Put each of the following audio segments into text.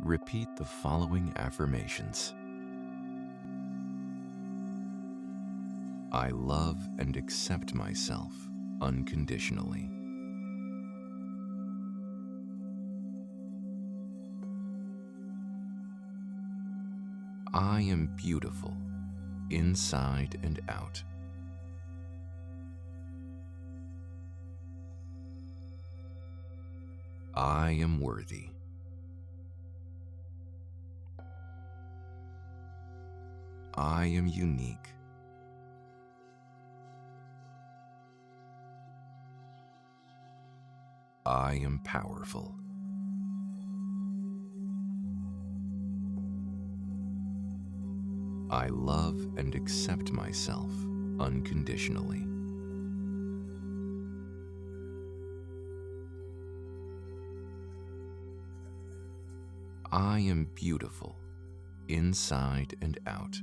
Repeat the following affirmations. I love and accept myself unconditionally. I am beautiful, inside and out. I am worthy. I am unique. I am powerful. I love and accept myself unconditionally. I am beautiful, inside and out.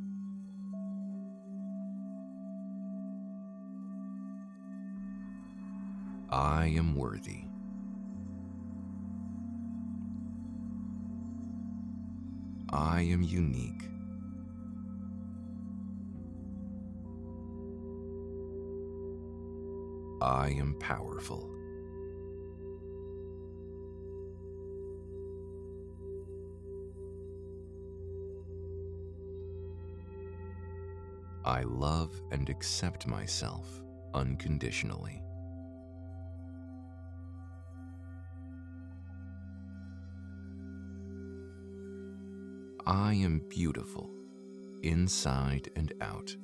I am worthy. I am unique. I am powerful. I love and accept myself unconditionally. I am beautiful, inside and out.